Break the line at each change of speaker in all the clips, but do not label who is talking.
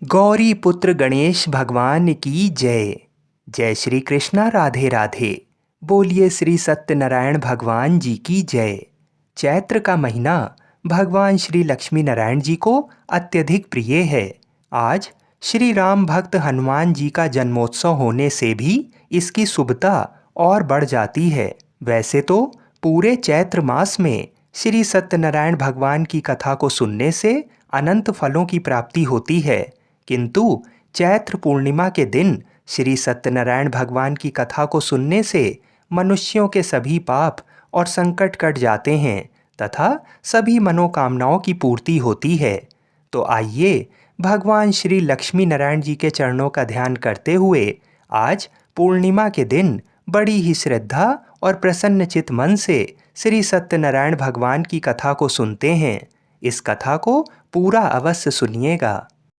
गौरी पुत्र गणेश भगवान की जय। जय श्री कृष्णा, राधे राधे। बोलिए श्री सत्यनारायण भगवान जी की जय। चैत्र का महीना भगवान श्री लक्ष्मी नारायण जी को अत्यधिक प्रिय है। आज श्री राम भक्त हनुमान जी का जन्मोत्सव होने से भी इसकी शुभता और बढ़ जाती है। वैसे तो पूरे चैत्र मास में श्री सत्यनारायण भगवान की कथा को सुनने से अनंत फलों की प्राप्ति होती है, किंतु चैत्र पूर्णिमा के दिन श्री सत्यनारायण भगवान की कथा को सुनने से मनुष्यों के सभी पाप और संकट कट जाते हैं तथा सभी मनोकामनाओं की पूर्ति होती है। तो आइए भगवान श्री लक्ष्मी नारायण जी के चरणों का ध्यान करते हुए आज पूर्णिमा के दिन बड़ी ही श्रद्धा और प्रसन्नचित मन से श्री सत्यनारायण भगवान की कथा को सुनते हैं। इस कथा को पूरा अवश्य सुनिएगा।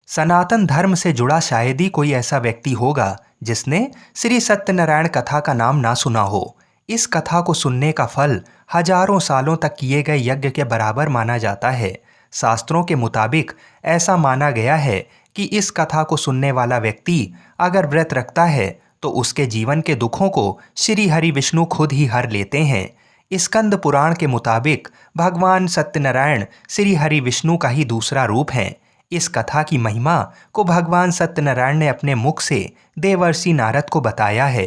सनातन धर्म से जुड़ा शायद ही कोई ऐसा व्यक्ति होगा जिसने श्री सत्यनारायण कथा का नाम ना सुना हो। इस कथा को सुनने का फल हजारों सालों तक किए गए यज्ञ के बराबर माना जाता है। शास्त्रों के मुताबिक ऐसा माना गया है कि इस कथा को सुनने वाला व्यक्ति अगर व्रत रखता है तो उसके जीवन के दुखों को श्री हरि विष्णु खुद ही हर लेते हैं। स्कंद पुराण के मुताबिक भगवान सत्यनारायण श्री हरि विष्णु का ही दूसरा रूप हैं। इस कथा की महिमा को भगवान सत्यनारायण ने अपने मुख से देवर्षि नारद को बताया है।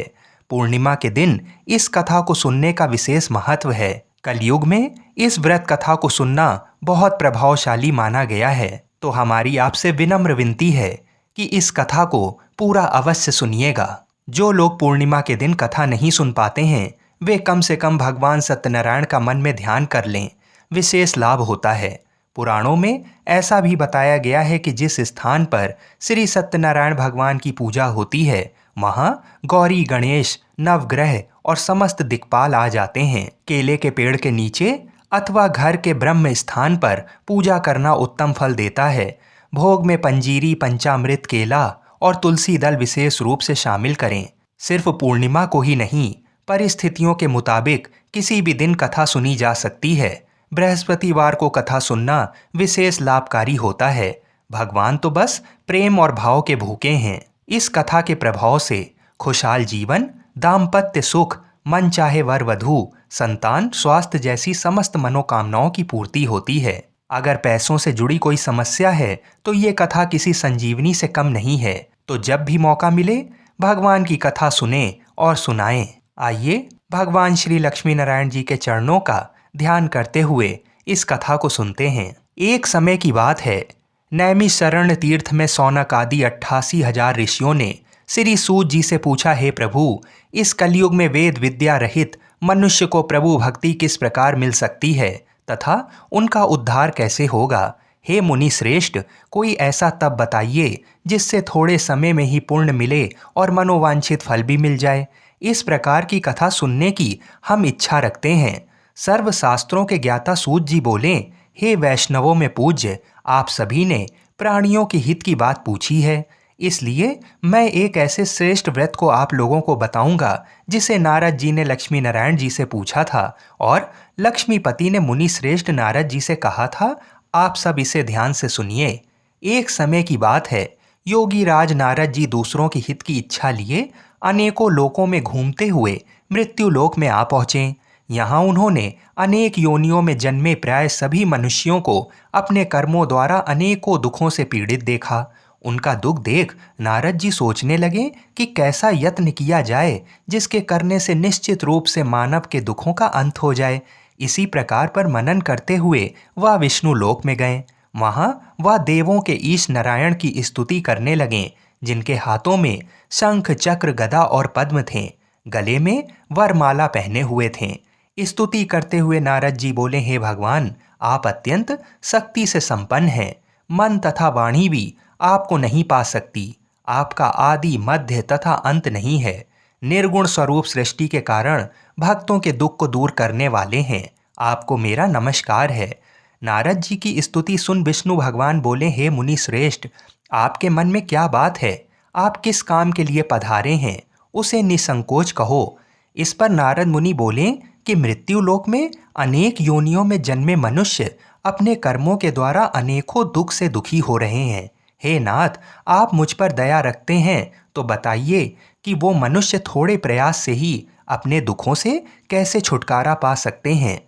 पूर्णिमा के दिन इस कथा को सुनने का विशेष महत्व है। कलयुग में इस व्रत कथा को सुनना बहुत प्रभावशाली माना गया है। तो हमारी आपसे विनम्र विनती है कि इस कथा को पूरा अवश्य सुनिएगा। जो लोग पूर्णिमा के दिन कथा नहीं सुन पाते हैं वे कम से कम भगवान सत्यनारायण का मन में ध्यान कर लें, विशेष लाभ होता है। पुराणों में ऐसा भी बताया गया है कि जिस स्थान पर श्री सत्यनारायण भगवान की पूजा होती है वहाँ गौरी, गणेश, नवग्रह और समस्त दिक्पाल आ जाते हैं। केले के पेड़ के नीचे अथवा घर के ब्रह्म स्थान पर पूजा करना उत्तम फल देता है। भोग में पंजीरी, पंचामृत, केला और तुलसी दल विशेष रूप से शामिल करें। सिर्फ पूर्णिमा को ही नहीं, परिस्थितियों के मुताबिक किसी भी दिन कथा सुनी जा सकती है। बृहस्पतिवार को कथा सुनना विशेष लाभकारी होता है। भगवान तो बस प्रेम और भाव के भूखे हैं। इस कथा के प्रभाव से खुशहाल जीवन, दाम्पत्य सुख, मन चाहे वर वधू, संतान, स्वास्थ्य जैसी समस्त मनोकामनाओं की पूर्ति होती है। अगर पैसों से जुड़ी कोई समस्या है तो ये कथा किसी संजीवनी से कम नहीं है। तो जब भी मौका मिले भगवान की कथा सुने और सुनाएं। आइए भगवान श्री लक्ष्मी नारायण जी के चरणों का ध्यान करते हुए इस कथा को सुनते हैं। एक समय की बात है, नैमिषारण्य तीर्थ में सौनक आदि 88,000 ऋषियों ने श्री सूत जी से पूछा, हे प्रभु, इस कलयुग में वेद विद्या रहित मनुष्य को प्रभु भक्ति किस प्रकार मिल सकती है तथा उनका उद्धार कैसे होगा। हे मुनि श्रेष्ठ, कोई ऐसा तप बताइए जिससे थोड़े समय में ही पुण्य मिले और मनोवांछित फल भी मिल जाए। इस प्रकार की कथा सुनने की हम इच्छा रखते हैं। सर्वशास्त्रों के ज्ञाता सूत जी बोले, हे वैष्णवों में पूज्य, आप सभी ने प्राणियों के हित की बात पूछी है, इसलिए मैं एक ऐसे श्रेष्ठ व्रत को आप लोगों को बताऊंगा जिसे नारद जी ने लक्ष्मी नारायण जी से पूछा था और लक्ष्मीपति ने मुनि श्रेष्ठ नारद जी से कहा था, आप सब इसे ध्यान से सुनिए। एक समय की बात है, योगी राज नारद जी दूसरों के हित की इच्छा लिए अनेकों लोकों में घूमते हुए मृत्यु लोक में आ पहुंचे। यहाँ उन्होंने अनेक योनियों में जन्मे प्राय सभी मनुष्यों को अपने कर्मों द्वारा अनेकों दुखों से पीड़ित देखा। उनका दुख देख नारद जी सोचने लगे कि कैसा यत्न किया जाए जिसके करने से निश्चित रूप से मानव के दुखों का अंत हो जाए। इसी प्रकार पर मनन करते हुए वह विष्णु लोक में गए। वहाँ वह देवों के ईश नारायण की स्तुति करने लगे, जिनके हाथों में शंख, चक्र, गदा और पद्म थे। गले में वरमाला पहने हुए थे। स्तुति करते हुए नारद जी बोले, हे भगवान, आप अत्यंत शक्ति से संपन्न हैं। मन तथा वाणी भी आपको नहीं पा सकती। आपका आदि, मध्य तथा अंत नहीं है। निर्गुण स्वरूप सृष्टि के कारण भक्तों के दुख को दूर करने वाले हैं। आपको मेरा नमस्कार है। नारद जी की स्तुति सुन विष्णु भगवान बोले, हे मुनि श्रेष्ठ, आपके मन में क्या बात है? आप किस काम के लिए पधारे हैं? उसे निसंकोच कहो। इस पर नारद मुनि बोले कि मृत्यु लोक में अनेक योनियों में जन्मे मनुष्य अपने कर्मों के द्वारा अनेकों दुख से दुखी हो रहे हैं। हे नाथ, आप मुझ पर दया रखते हैं तो बताइए कि वो मनुष्य थोड़े प्रयास से ही अपने दुखों से कैसे छुटकारा पा सकते हैं।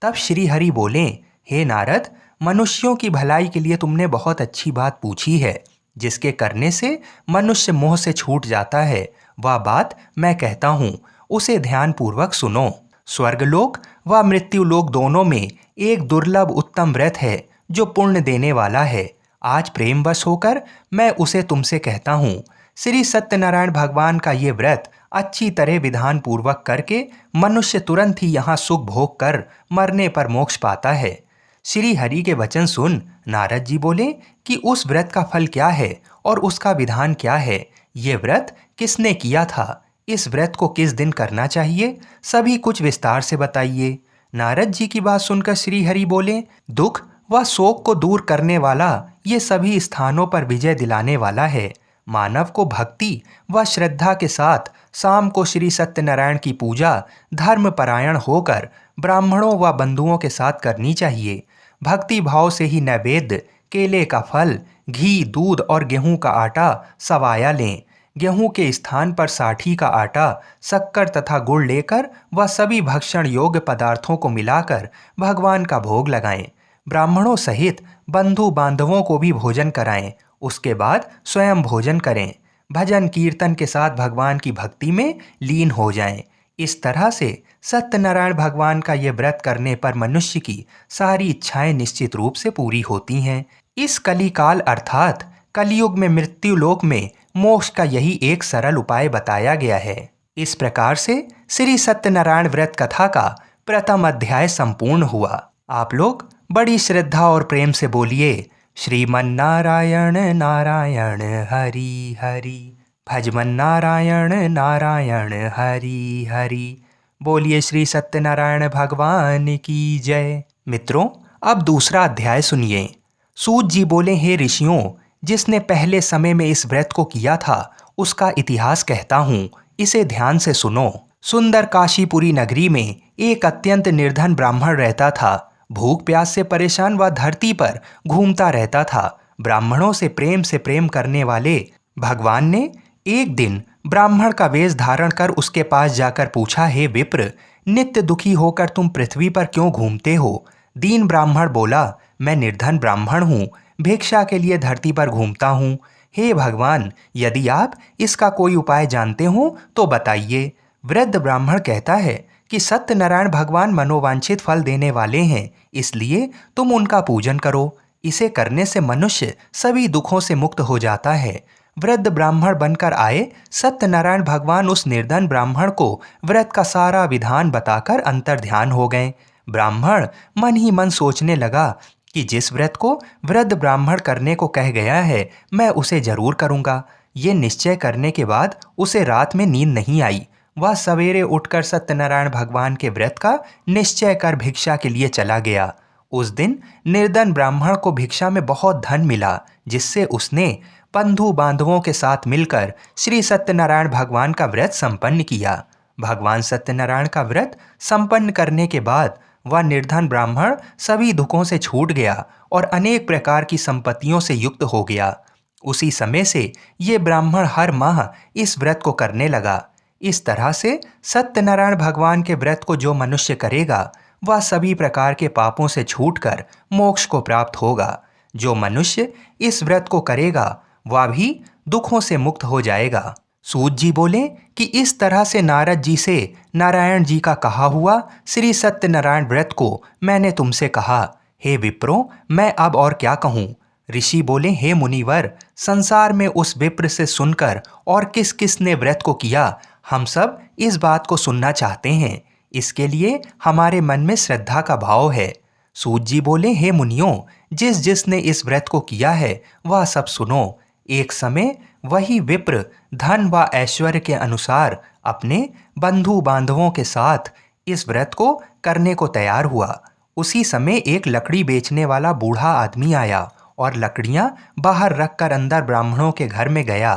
तब श्री हरि बोले, हे नारद, मनुष्यों की भलाई के लिए तुमने बहुत अच्छी बात पूछी है। जिसके करने से मनुष्य मोह से छूट जाता है, वह बात मैं कहता हूँ, उसे ध्यानपूर्वक सुनो। स्वर्गलोक व मृत्युलोक दोनों में एक दुर्लभ उत्तम व्रत है जो पुण्य देने वाला है। आज प्रेमवश होकर मैं उसे तुमसे कहता हूँ। श्री सत्यनारायण भगवान का ये व्रत अच्छी तरह विधान पूर्वक करके मनुष्य तुरंत ही यहाँ सुख भोग कर मरने पर मोक्ष पाता है। श्री हरि के वचन सुन नारद जी बोले कि उस व्रत का फल क्या है और उसका विधान क्या है, ये व्रत किसने किया था, इस व्रत को किस दिन करना चाहिए, सभी कुछ विस्तार से बताइए। नारद जी की बात सुनकर श्री हरि बोले, दुख व शोक को दूर करने वाला, ये सभी स्थानों पर विजय दिलाने वाला है। मानव को भक्ति व श्रद्धा के साथ शाम को श्री सत्यनारायण की पूजा धर्मपरायण होकर ब्राह्मणों व बंधुओं के साथ करनी चाहिए। भक्ति भाव से ही नैवेद्य, केले का फल, घी, दूध और गेहूं का आटा सवाया लें। गेहूं के स्थान पर साठी का आटा, शक्कर तथा गुड़ लेकर वह सभी भक्षण योग्य पदार्थों को मिलाकर भगवान का भोग लगाएं। ब्राह्मणों सहित बंधु बांधवों को भी भोजन कराएं। उसके बाद स्वयं भोजन करें। भजन कीर्तन के साथ भगवान की भक्ति में लीन हो जाएं। इस तरह से सत्यनारायण भगवान का ये व्रत करने पर मनुष्य की सारी इच्छाएं निश्चित रूप से पूरी होती हैं। इस कलिकाल अर्थात कलयुग में मृत्यु लोक में मोक्ष का यही एक सरल उपाय बताया गया है। इस प्रकार से श्री सत्यनारायण व्रत कथा का प्रथम अध्याय संपूर्ण हुआ। आप लोग बड़ी श्रद्धा और प्रेम से बोलिए, श्रीमन नारायण नारायण हरि हरि, भजमन नारायण नारायण हरि हरि। बोलिए श्री सत्यनारायण भगवान की जय। मित्रों, अब दूसरा अध्याय सुनिए। सूत जी बोले, हे ऋषियों, जिसने पहले समय में इस व्रत को किया था उसका इतिहास कहता हूँ, इसे ध्यान से सुनो। सुंदर काशीपुरी नगरी में एक अत्यंत निर्धन ब्राह्मण रहता था। भूख प्यास से परेशान वह धरती पर घूमता रहता था। ब्राह्मणों से प्रेम करने वाले भगवान ने एक दिन ब्राह्मण का वेश धारण कर उसके पास जाकर पूछा, हे विप्र, नित्य दुखी होकर तुम पृथ्वी पर क्यों घूमते हो? दीन ब्राह्मण बोला, मैं निर्धन ब्राह्मण हूँ, भिक्षा के लिए धरती पर घूमता हूँ। हे भगवान, यदि आप इसका कोई उपाय जानते हो तो बताइए। वृद्ध ब्राह्मण कहता है कि सत्यनारायण भगवान मनोवांछित फल देने वाले हैं, इसलिए तुम उनका पूजन करो। इसे करने से मनुष्य सभी दुखों से मुक्त हो जाता है। वृद्ध ब्राह्मण बनकर आए सत्यनारायण भगवान उस निर्धन ब्राह्मण को व्रत का सारा विधान बताकर अंतर्ध्यान हो गए। ब्राह्मण मन ही मन सोचने लगा कि जिस व्रत को वृद्ध ब्राह्मण करने को कह गया है, मैं उसे जरूर करूँगा। ये निश्चय करने के बाद उसे रात में नींद नहीं आई। वह सवेरे उठकर सत्यनारायण भगवान के व्रत का निश्चय कर भिक्षा के लिए चला गया। उस दिन निर्धन ब्राह्मण को भिक्षा में बहुत धन मिला, जिससे उसने बंधु बांधवों के साथ मिलकर श्री सत्यनारायण भगवान का व्रत संपन्न किया। भगवान सत्यनारायण का व्रत संपन्न करने के बाद वह निर्धन ब्राह्मण सभी दुखों से छूट गया और अनेक प्रकार की संपत्तियों से युक्त हो गया। उसी समय से ये ब्राह्मण हर माह इस व्रत को करने लगा। इस तरह से सत्यनारायण भगवान के व्रत को जो मनुष्य करेगा वह सभी प्रकार के पापों से छूटकर मोक्ष को प्राप्त होगा। जो मनुष्य इस व्रत को करेगा वह भी दुखों से मुक्त हो जाएगा। सूत जी बोले कि इस तरह से नारद जी से नारायण जी का कहा हुआ श्री सत्यनारायण व्रत को मैंने तुमसे कहा। हे विप्रो, मैं अब और क्या कहूँ? ऋषि बोले, हे मुनिवर, संसार में उस विप्र से सुनकर और किस किस ने व्रत को किया, हम सब इस बात को सुनना चाहते हैं। इसके लिए हमारे मन में श्रद्धा का भाव है। सूत जी बोले, हे मुनियों, जिस जिसने इस व्रत को किया है वह सब सुनो। एक समय वही विप्र धन व ऐश्वर्य के अनुसार अपने बंधु बांधवों के साथ इस व्रत को करने को तैयार हुआ। उसी समय एक लकड़ी बेचने वाला बूढ़ा आदमी आया और लकड़ियां बाहर रखकर अंदर ब्राह्मणों के घर में गया।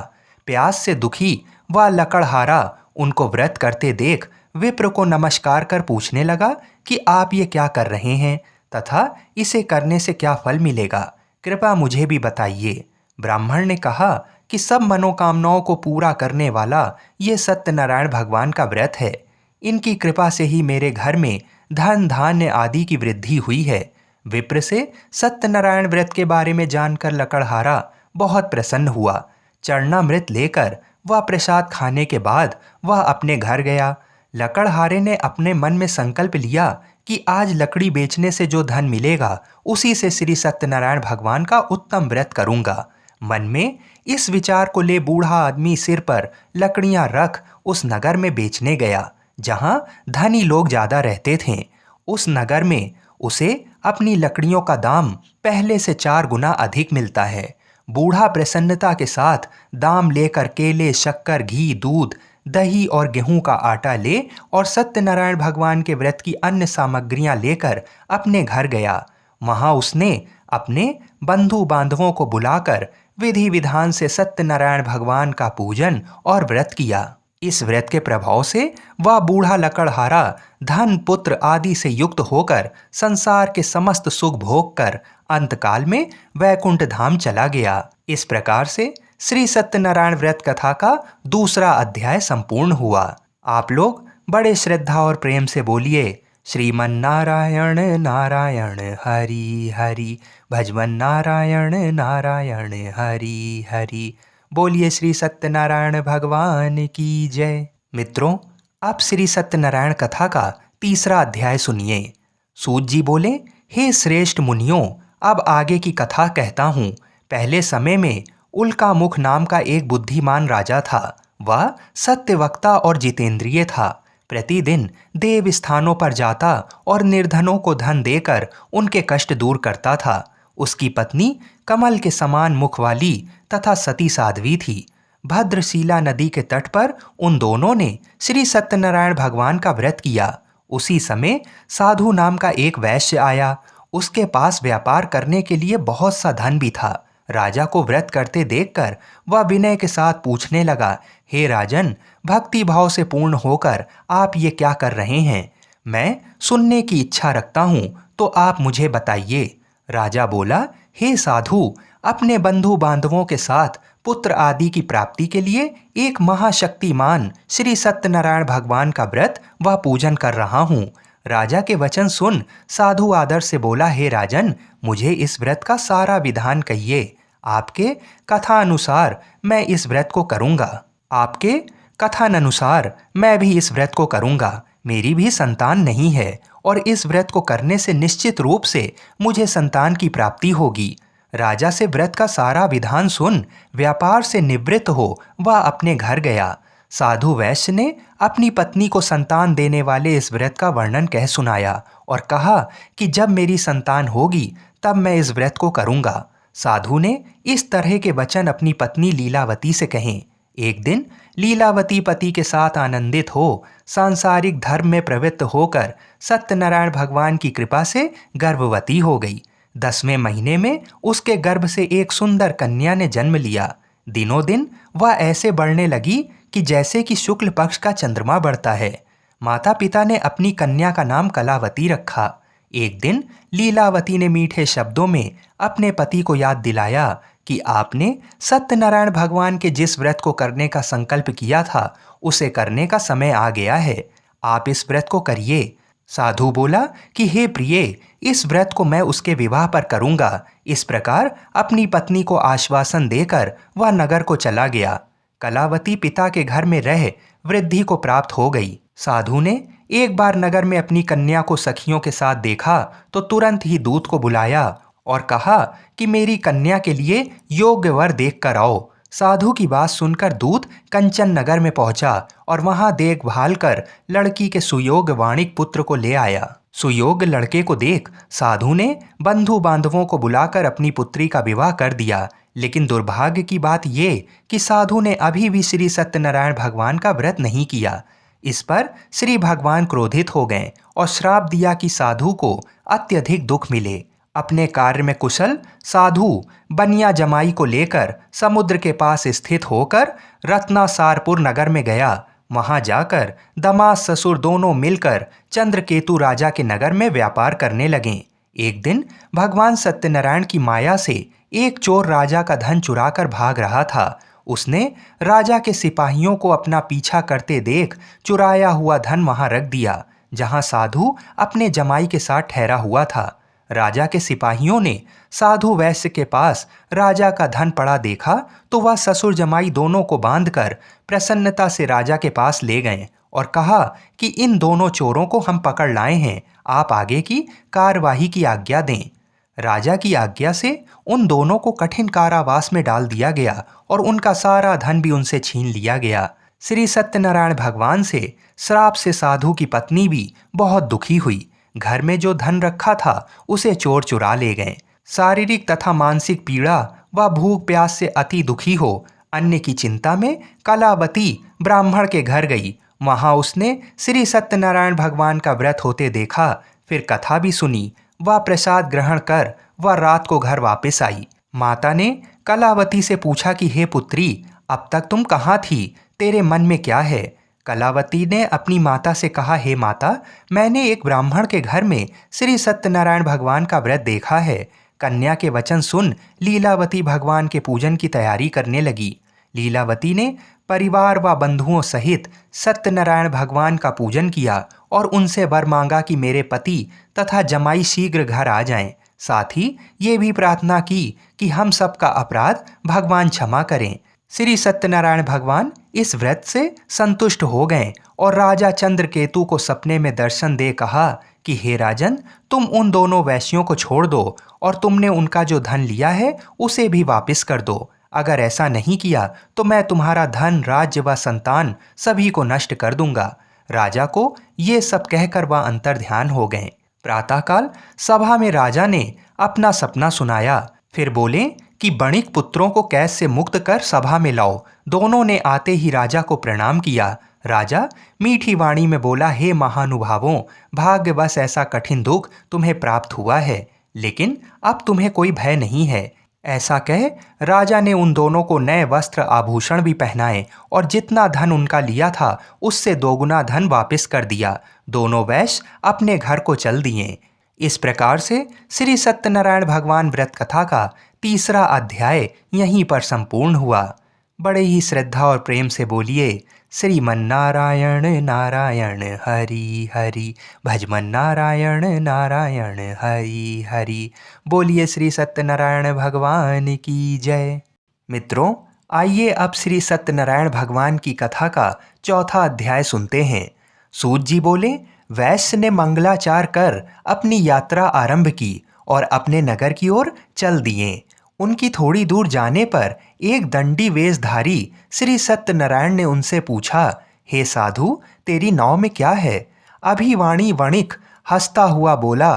प्यास से दुखी व लकड़हारा उनको व्रत करते देख विप्र को नमस्कार कर पूछने लगा कि आप ये क्या कर रहे हैं तथा इसे करने से क्या फल मिलेगा, कृपया मुझे भी बताइए। ब्राह्मण ने कहा कि सब मनोकामनाओं को पूरा करने वाला ये सत्यनारायण भगवान का व्रत है। इनकी कृपा से ही मेरे घर में धन धान्य आदि की वृद्धि हुई है। विप्र से सत्यनारायण व्रत के बारे में जानकर लकड़हारा बहुत प्रसन्न हुआ। चरणामृत लेकर वह प्रसाद खाने के बाद वह अपने घर गया। लकड़हारे ने अपने मन में संकल्प लिया कि आज लकड़ी बेचने से जो धन मिलेगा उसी से श्री सत्यनारायण भगवान का उत्तम व्रत करूंगा। मन में इस विचार को ले बूढ़ा आदमी सिर पर लकड़ियां रख उस नगर में बेचने गया जहां धनी लोग ज्यादा रहते थे। उस नगर में उसे अपनी लकड़ियों का दाम पहले से 4 गुना अधिक मिलता है। बूढ़ा प्रसन्नता के साथ दाम लेकर केले, शक्कर, घी, दूध, दही और गेहूं का आटा ले और सत्यनारायण भगवान के व्रत की अन्य सामग्रियां लेकर अपने घर गया। वहां उसने अपने बंधु बांधवों को बुलाकर विधि विधान से सत्यनारायण भगवान का पूजन और व्रत किया। इस व्रत के प्रभाव से वह बूढ़ा लकड़हारा धन पुत्र आदि से युक्त होकर संसार के समस्त सुख भोग कर अंतकाल में वैकुंठ धाम चला गया। इस प्रकार से श्री सत्यनारायण व्रत कथा का दूसरा अध्याय संपूर्ण हुआ। आप लोग बड़े श्रद्धा और प्रेम से बोलिए श्रीमन नारायण नारायण हरि हरि, भजमन नारायण नारायण हरि हरि। बोलिए श्री सत्यनारायण भगवान की जय। मित्रों, अब श्री सत्यनारायण कथा का तीसरा अध्याय सुनिए। सूत जी बोले, हे श्रेष्ठ मुनियों, अब आगे की कथा कहता हूँ। पहले समय में उल्कामुख नाम का एक बुद्धिमान राजा था। वह सत्यवक्ता और जितेंद्रिय था। प्रतिदिन देव स्थानों पर जाता और निर्धनों को धन देकर उनके कष्ट दूर करता था। उसकी पत्नी कमल के समान मुख वाली तथा सती साध्वी थी। भद्रशिला नदी के तट पर उन दोनों ने श्री सत्यनारायण भगवान का व्रत किया। उसी समय साधु नाम का एक वैश्य आया। उसके पास व्यापार करने के लिए बहुत सा धन भी था। राजा को व्रत करते देखकर वह विनय के साथ पूछने लगा, हे राजन, भक्ति भाव से पूर्ण होकर आप ये क्या कर रहे हैं? मैं सुनने की इच्छा रखता हूँ, तो आप मुझे बताइए। राजा बोला, हे साधु, अपने बंधु बांधवों के साथ पुत्र आदि की प्राप्ति के लिए एक महाशक्तिमान श्री सत्यनारायण भगवान का व्रत व पूजन कर रहा हूँ। राजा के वचन सुन साधु आदर से बोला, हे राजन, मुझे इस व्रत का सारा विधान कहिए। आपके कथानुसार मैं इस व्रत को करूँगा। आपके कथानुसार मैं भी इस व्रत को करूँगा। मेरी भी संतान नहीं है और इस व्रत को करने से निश्चित रूप से मुझे संतान की प्राप्ति होगी। राजा से व्रत का सारा विधान सुन व्यापार से निवृत्त हो वह अपने घर गया। साधु वैश्य ने अपनी पत्नी को संतान देने वाले इस व्रत का वर्णन कह सुनाया और कहा कि जब मेरी संतान होगी तब मैं इस व्रत को करूँगा। साधु ने इस तरह के वचन अपनी पत्नी लीलावती से कहे। एक दिन लीलावती पति के साथ आनंदित हो सांसारिक धर्म में प्रवृत्त होकर सत्यनारायण भगवान की कृपा से गर्भवती हो गई। 10वें महीने में उसके गर्भ से एक सुंदर कन्या ने जन्म लिया। दिनों दिन वह ऐसे बढ़ने लगी कि जैसे कि शुक्ल पक्ष का चंद्रमा बढ़ता है। माता पिता ने अपनी कन्या का नाम कलावती रखा। एक दिन लीलावती ने मीठे शब्दों में अपने पति को याद दिलाया कि आपने सत्यनारायण भगवान के जिस व्रत को करने का संकल्प किया था उसे करने का समय आ गया है। आप इस व्रत को करिए। साधु बोला कि हे प्रिय, इस व्रत को मैं उसके विवाह पर करूंगा। इस प्रकार अपनी पत्नी को आश्वासन देकर वह नगर को चला गया। कलावती पिता के घर में रह वृद्धि को प्राप्त हो गई। साधु ने एक बार नगर में अपनी कन्या को सखियों के साथ देखा तो तुरंत ही दूत को बुलाया और कहा कि मेरी कन्या के लिए योग्य वर देख कर आओ। साधु की बात सुनकर दूत कंचन नगर में पहुंचा और वहां देखभाल कर लड़की के सुयोग्य वाणिक पुत्र को ले आया। सुयोग्य लड़के को देख साधु ने बंधु बांधवों को बुलाकर अपनी पुत्री का विवाह कर दिया। लेकिन दुर्भाग्य की बात ये कि साधु ने अभी भी श्री सत्यनारायण भगवान का व्रत नहीं किया। इस पर श्री भगवान क्रोधित हो गए और श्राप दिया कि साधु को अत्यधिक दुख मिले। अपने कार्य में कुशल साधु बनिया जमाई को लेकर समुद्र के पास स्थित होकर रत्नासारपुर नगर में गया। वहां जाकर दामाद ससुर दोनों मिलकर चंद्रकेतु राजा के नगर में व्यापार करने लगे। एक दिन भगवान सत्यनारायण की माया से एक चोर राजा का धन चुराकर भाग रहा था। उसने राजा के सिपाहियों को अपना पीछा करते देख चुराया हुआ धन वहां रख दिया, जहां साधु अपने जमाई के साथ ठहरा हुआ था। राजा के सिपाहियों ने साधु वैश्य के पास राजा का धन पड़ा देखा तो वह ससुर जमाई दोनों को बांधकर प्रसन्नता से राजा के पास ले गए और कहा कि इन दोनों चोरों को हम पकड़ लाए हैं, आप आगे की कार्यवाही की आज्ञा दें। राजा की आज्ञा से उन दोनों को कठिन कारावास में डाल दिया गया और उनका सारा धन भी उनसे छीन लिया गया। श्री सत्यनारायण भगवान से श्राप से साधु की पत्नी भी बहुत दुखी हुई। घर में जो धन रखा था उसे चोर चुरा ले गए। शारीरिक तथा मानसिक पीड़ा व भूख प्यास से अति दुखी हो अन्न की चिंता में कलावती ब्राह्मण के घर गई। वहां उसने श्री सत्यनारायण भगवान का व्रत होते देखा, फिर कथा भी सुनी। वह प्रसाद ग्रहण कर वह रात को घर वापस आई। माता ने कलावती से पूछा कि हे पुत्री, अब तक तुम कहाँ थी, तेरे मन में क्या है? कलावती ने अपनी माता से कहा, हे माता, मैंने एक ब्राह्मण के घर में श्री सत्यनारायण भगवान का व्रत देखा है। कन्या के वचन सुन लीलावती भगवान के पूजन की तैयारी करने लगी। लीलावती ने परिवार व बंधुओं सहित सत्यनारायण भगवान का पूजन किया और उनसे वर मांगा कि मेरे पति तथा जमाई शीघ्र घर आ जाएं। साथ ही ये भी प्रार्थना की कि हम सबका अपराध भगवान क्षमा करें। श्री सत्यनारायण भगवान इस व्रत से संतुष्ट हो गए और राजा चंद्रकेतु को सपने में दर्शन दे कहा कि हे राजन, तुम उन दोनों वैश्यों को छोड़ दो और तुमने उनका जो धन लिया है उसे भी वापस कर दो। अगर ऐसा नहीं किया तो मैं तुम्हारा धन, राज्य व संतान सभी को नष्ट कर दूंगा। राजा को ये सब कहकर वह अंतर्ध्यान हो गए। प्रातःकाल सभा में राजा ने अपना सपना सुनाया। फिर बोले कि बणिक पुत्रों को कैद से मुक्त कर सभा में लाओ। दोनों ने आते ही राजा को प्रणाम किया। राजा मीठी वाणी में बोला, हे महानुभावों, भाग्यवश ऐसा कठिन दुख तुम्हें प्राप्त हुआ है, लेकिन अब तुम्हें कोई भय नहीं है। ऐसा कह राजा ने उन दोनों को नए वस्त्र आभूषण भी पहनाए और जितना धन उनका लिया था उससे दोगुना धन वापस कर दिया। दोनों वैश्य अपने घर को चल दिए। इस प्रकार से श्री सत्यनारायण भगवान व्रत कथा का तीसरा अध्याय यहीं पर संपूर्ण हुआ। बड़े ही श्रद्धा और प्रेम से बोलिए, श्रीमन्नारायण नारायण हरि हरि, भजमन नारायण नारायण हरि हरि। बोलिए श्री सत्यनारायण भगवान की जय। मित्रों, आइए अब श्री सत्यनारायण भगवान की कथा का चौथा अध्याय सुनते हैं। सूत जी बोले, वैश्य ने मंगलाचार कर अपनी यात्रा आरंभ की और अपने नगर की ओर चल दिए। उनकी थोड़ी दूर जाने पर एक दंडी वेशधारी श्री सत्यनारायण ने उनसे पूछा, हे साधु, तेरी नाव में क्या है? अभिवाणी वणिक हंसता हुआ बोला,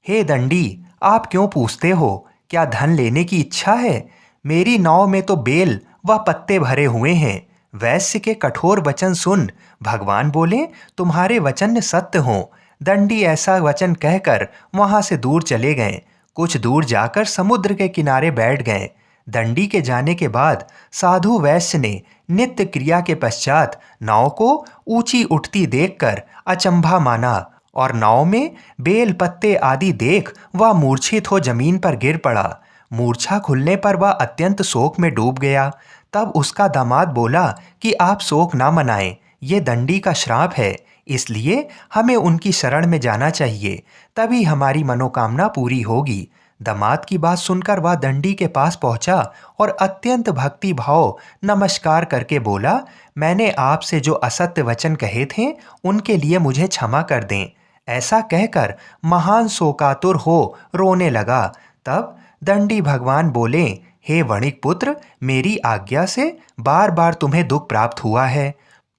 हे दंडी, आप क्यों पूछते हो? क्या धन लेने की इच्छा है? मेरी नाव में तो बेल व पत्ते भरे हुए हैं। वैश्य के कठोर वचन सुन भगवान बोले, तुम्हारे वचन सत्य हों। दंडी ऐसा वचन कहकर वहां से दूर चले गए। कुछ दूर जाकर समुद्र के किनारे बैठ गए। दंडी के जाने के बाद साधु वैश्य ने नित्य क्रिया के पश्चात नाव को ऊंची उठती देखकर अचंभा माना और नाव में बेल पत्ते आदि देख वह मूर्छित हो जमीन पर गिर पड़ा। मूर्छा खुलने पर वह अत्यंत शोक में डूब गया। तब उसका दामाद बोला कि आप शोक ना मनाएं, ये दंडी का श्राप है, इसलिए हमें उनकी शरण में जाना चाहिए, तभी हमारी मनोकामना पूरी होगी। दामाद की बात सुनकर वह दंडी के पास पहुंचा और अत्यंत भक्ति भाव नमस्कार करके बोला, मैंने आपसे जो असत्य वचन कहे थे उनके लिए मुझे क्षमा कर दें। ऐसा कहकर महान शोकातुर हो रोने लगा। तब दंडी भगवान बोले, हे वणिक पुत्र, मेरी आज्ञा से बार बार तुम्हें दुख प्राप्त हुआ है।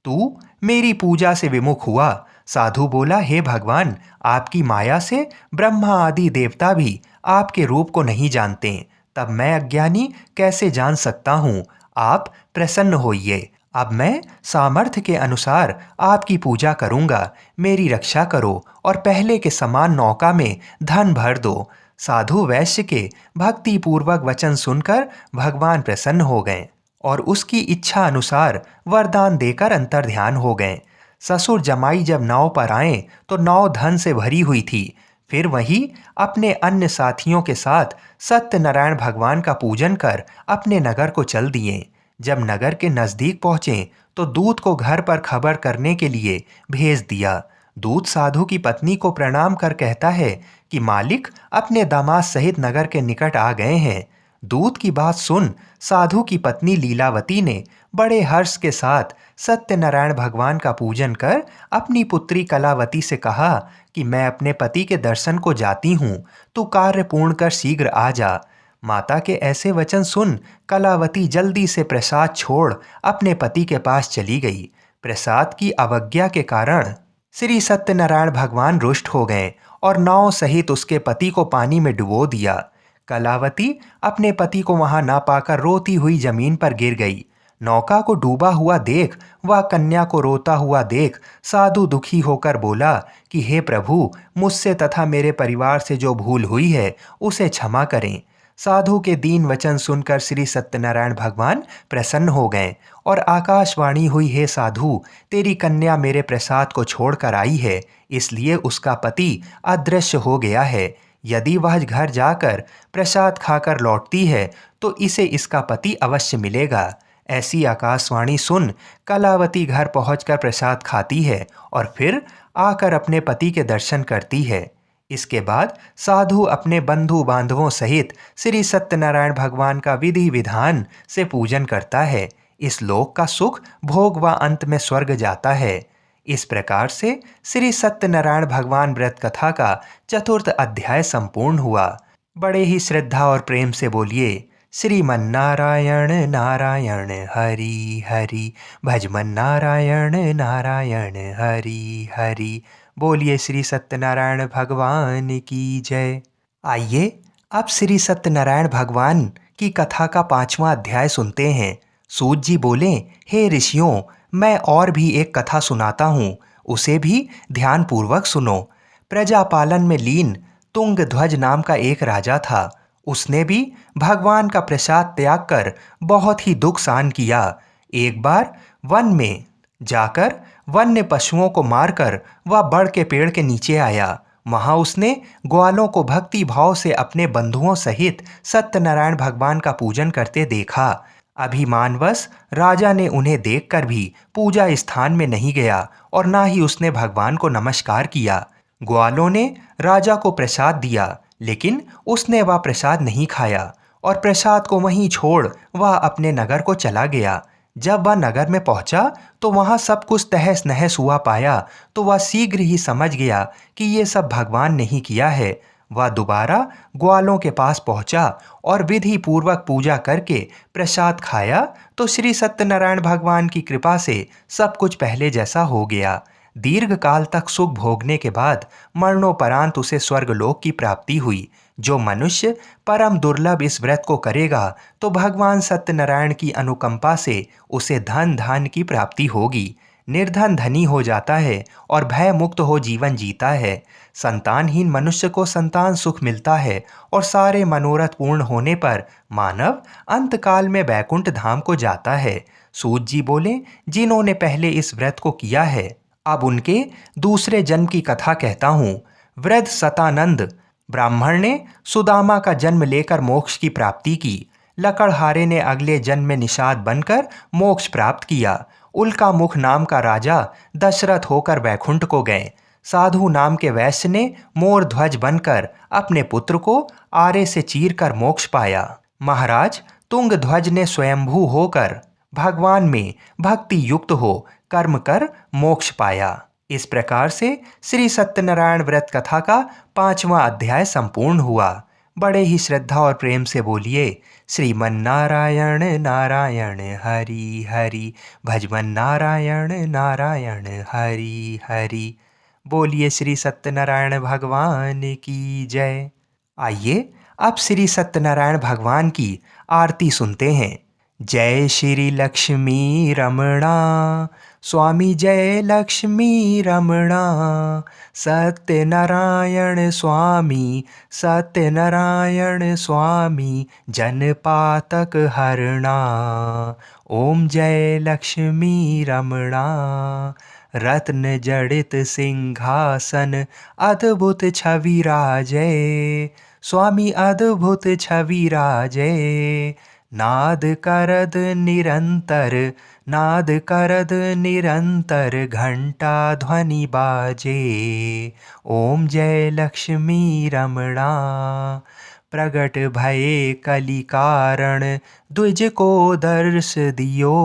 तू मेरी पूजा से विमुख हुआ। साधु बोला, हे भगवान, आपकी माया से ब्रह्मा आदि देवता भी आपके रूप को नहीं जानते, तब मैं अज्ञानी कैसे जान सकता हूँ? आप प्रसन्न होइए। अब मैं सामर्थ्य के अनुसार आपकी पूजा करूँगा। मेरी रक्षा करो और पहले के समान नौका में धन भर दो। साधु वैश्य के भक्ति पूर्वक वचन सुनकर भगवान प्रसन्न हो गए और उसकी इच्छा अनुसार वरदान देकर अंतर्ध्यान हो गए। ससुर जमाई जब नाव पर आए तो नाव धन से भरी हुई थी। फिर वही अपने अन्य साथियों के साथ सत्यनारायण भगवान का पूजन कर अपने नगर को चल दिए। जब नगर के नजदीक पहुंचे तो दूत को घर पर खबर करने के लिए भेज दिया। दूत साधु की पत्नी को प्रणाम कर कहता है कि मालिक अपने दामाद सहित नगर के निकट आ गए हैं। दूत की बात सुन साधु की पत्नी लीलावती ने बड़े हर्ष के साथ सत्यनारायण भगवान का पूजन कर अपनी पुत्री कलावती से कहा कि मैं अपने पति के दर्शन को जाती हूँ, तू कार्य पूर्ण कर शीघ्र आ जा। माता के ऐसे वचन सुन कलावती जल्दी से प्रसाद छोड़ अपने पति के पास चली गई। प्रसाद की अवज्ञा के कारण श्री सत्यनारायण भगवान रुष्ट हो गए और नाव सहित उसके पति को पानी में डुबो दिया। कलावती अपने पति को वहां ना पाकर रोती हुई जमीन पर गिर गई। नौका को डूबा हुआ देख वह कन्या को रोता हुआ देख साधु दुखी होकर बोला कि हे प्रभु, मुझसे तथा मेरे परिवार से जो भूल हुई है उसे क्षमा करें। साधु के दीन वचन सुनकर श्री सत्यनारायण भगवान प्रसन्न हो गए और आकाशवाणी हुई, हे साधु, तेरी कन्या मेरे प्रसाद को छोड़कर आई है, इसलिए उसका पति अदृश्य हो गया है। यदि वह घर जाकर प्रसाद खाकर लौटती है तो इसे इसका पति अवश्य मिलेगा। ऐसी आकाशवाणी सुन कलावती घर पहुंचकर प्रसाद खाती है और फिर आकर अपने पति के दर्शन करती है। इसके बाद साधु अपने बंधु बांधवों सहित श्री सत्यनारायण भगवान का विधि विधान से पूजन करता है। इस लोक का सुख भोग व अंत में स्वर्ग जाता है। इस प्रकार से श्री सत्यनारायण भगवान व्रत कथा का चतुर्थ अध्याय संपूर्ण हुआ। बड़े ही श्रद्धा और प्रेम से बोलिए, श्रीमन्नारायण नारायण हरि हरि, भजमन नारायण नारायण हरि हरि। बोलिए श्री सत्यनारायण भगवान की जय। आइए अब श्री सत्यनारायण भगवान की कथा का 5वां अध्याय सुनते हैं। सूत जी बोले, हे ऋषियों, मैं और भी एक कथा सुनाता हूँ, उसे भी ध्यानपूर्वक सुनो। प्रजापालन में लीन तुंगध्वज नाम का एक राजा था। उसने भी भगवान का प्रसाद त्याग कर बहुत ही दुख सहन किया। एक बार वन में जाकर वन्य पशुओं को मारकर वह बड़ के पेड़ के नीचे आया। वहां उसने ग्वालों को भक्ति भाव से अपने बंधुओं सहित सत्यनारायण भगवान का पूजन करते देखा। अभिमानवश राजा ने उन्हें देखकर भी पूजा स्थान में नहीं गया और ना ही उसने भगवान को नमस्कार किया। ग्वालों ने राजा को प्रसाद दिया, लेकिन उसने वह प्रसाद नहीं खाया और प्रसाद को वहीं छोड़ वह अपने नगर को चला गया। जब वह नगर में पहुंचा तो वहां सब कुछ तहस नहस हुआ पाया तो वह शीघ्र ही समझ गया कि ये सब भगवान ने ही किया है। वह दोबारा ग्वालों के पास पहुंचा और विधि पूर्वक पूजा करके प्रसाद खाया तो श्री सत्यनारायण भगवान की कृपा से सब कुछ पहले जैसा हो गया। दीर्घ काल तक सुख भोगने के बाद मरणोपरांत उसे स्वर्गलोक की प्राप्ति हुई। जो मनुष्य परम दुर्लभ इस व्रत को करेगा तो भगवान सत्यनारायण की अनुकंपा से उसे धन धान्य की प्राप्ति होगी। निर्धन धनी हो जाता है और भय मुक्त हो जीवन जीता है। संतानहीन मनुष्य को संतान सुख मिलता है और सारे मनोरथ पूर्ण होने पर मानव अंतकाल में वैकुंठ धाम को जाता है। सूत जी बोले, जिन्होंने पहले इस व्रत को किया है अब उनके दूसरे जन्म की कथा कहता हूँ। वृद्ध सतानंद ब्राह्मण ने सुदामा का जन्म लेकर मोक्ष की प्राप्ति की। लकड़हारे ने अगले जन्म में निषाद बनकर मोक्ष प्राप्त किया। उल्का मुख नाम का राजा दशरथ होकर वैकुंठ को गए। साधु नाम के वैश्य ने मोर ध्वज बनकर अपने पुत्र को आरे से चीरकर मोक्ष पाया। महाराज तुंगध्वज ने स्वयंभू होकर भगवान में भक्ति युक्त हो कर्म कर मोक्ष पाया। इस प्रकार से श्री सत्यनारायण व्रत कथा का 5वां अध्याय संपूर्ण हुआ। बड़े ही श्रद्धा और प्रेम से बोलिए, श्रीमन्नारायण नारायण हरि हरि, भजमन नारायण नारायण हरि हरि। बोलिए श्री सत्यनारायण भगवान की जय। आइए अब श्री सत्यनारायण भगवान की आरती सुनते हैं। जय श्री लक्ष्मी रमणा, स्वामी जय लक्ष्मी रमणा, सत्यनारायण स्वामी, सत्यनारायण स्वामी, जनपातक हरणा। ओम जय लक्ष्मी रमणा, रत्न जड़ित सिंहासन अद्भुत छवि राजे। स्वामी अद्भुत छवि राजे। नाद करद निरंतर, नाद करद निरंतर घंटा ध्वनि बाजे। ओम जय लक्ष्मी रमणा। प्रगट भये कलि कारण, द्विज को दर्श दियो।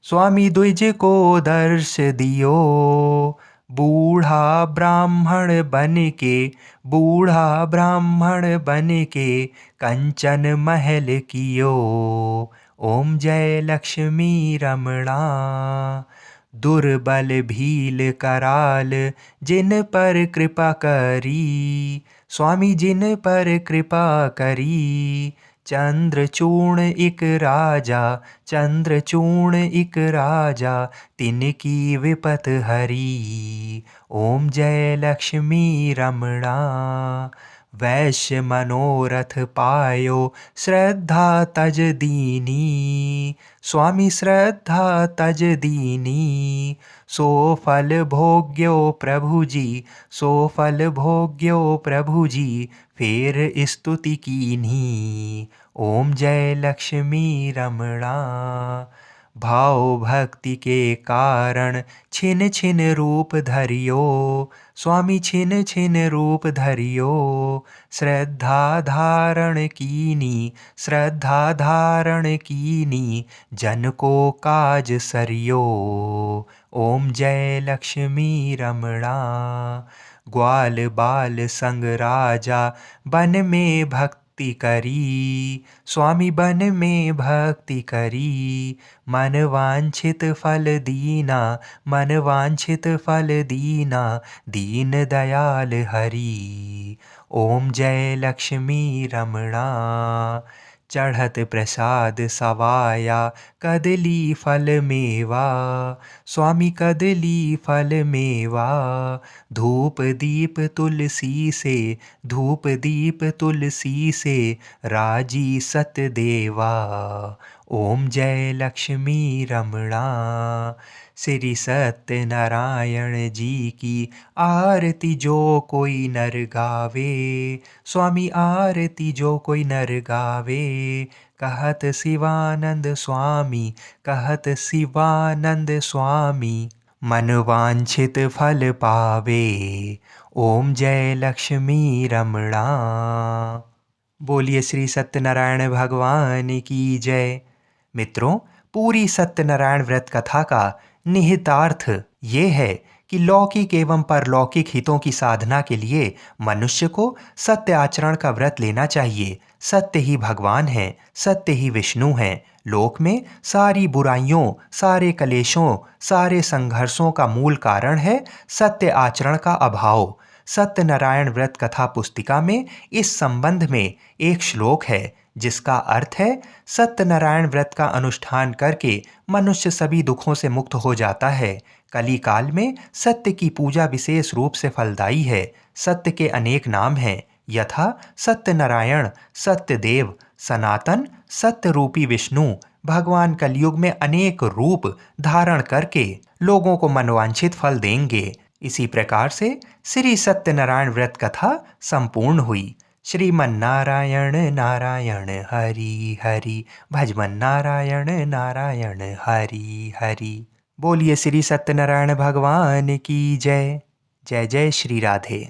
स्वामी द्विज को दर्श दियो। बूढ़ा ब्राह्मण बन के, बूढ़ा ब्राह्मण बन के कंचन महल कियो। ओम जय लक्ष्मी रमणा। दुर्बल भील कराल जिन पर कृपा करी। स्वामी जिन पर कृपा करी। चंद्रचूर्ण इक राजा, चंद्रचूर्ण इक राजा तिनकी विपत हरी। ओम जय लक्ष्मी रमणा। वैश्य मनोरथ पायो श्रद्धा तज दीनी। स्वामी श्रद्धा तज दीनी। सो फल भोग्यो प्रभु जी, सो फल भोग्यो प्रभु जी फेर स्तुति कीन्ही। ओम जय लक्ष्मी रमणा। भाव भक्ति के कारण छिन छिन रूप धरियो। स्वामी छिन छिन रूप धरियो। श्रद्धा धारण कीनी, श्रद्धा धारण कीनी जन को काज सरियो। ओम जय लक्ष्मी रमणा। ग्वाल बाल संग राजा बन में भक्ति करी। स्वामी बन में भक्ति करी। मन वांछित फल दीना, मन वांछित फल दीना दीन दयाल हरि। ओम जय लक्ष्मी रमणा। चढ़त प्रसाद सवाया कदली फल मेवा। स्वामी कदली फल मेवा। धूप दीप तुलसी से, धूप दीप तुलसी से राजी सतदेवा। ओम जय लक्ष्मी रमणा। श्री सत्यनारायण जी की आरती जो कोई नर गावे। स्वामी आरती जो कोई नर गावे। कहत शिवानंद स्वामी, कहत शिवानंद स्वामी मन वांछित फल पावे। ओम जय लक्ष्मी रमणा। बोलिए श्री सत्यनारायण भगवान की जय। मित्रों, पूरी सत्यनारायण व्रत कथा का निहितार्थ ये है कि लौकिक एवं परलौकिक हितों की साधना के लिए मनुष्य को सत्य आचरण का व्रत लेना चाहिए। सत्य ही भगवान है, सत्य ही विष्णु है। लोक में सारी बुराइयों, सारे कलेशों, सारे संघर्षों का मूल कारण है सत्य आचरण का अभाव। सत्यनारायण व्रत कथा पुस्तिका में इस संबंध में एक श्लोक है जिसका अर्थ है सत्यनारायण व्रत का अनुष्ठान करके मनुष्य सभी दुखों से मुक्त हो जाता है। कली काल में सत्य की पूजा विशेष रूप से फलदायी है। सत्य के अनेक नाम हैं, यथा सत्यनारायण, सत्यदेव, सनातन, सत्य रूपी विष्णु। भगवान कलयुग में अनेक रूप धारण करके लोगों को मनवांछित फल देंगे। इसी प्रकार से श्री सत्यनारायण व्रत कथा संपूर्ण हुई। श्रीमन नारायण नारायण हरि हरि, भजमन नारायण नारायण हरि हरि। बोलिए श्री सत्यनारायण भगवान की जय। जय जय श्री राधे।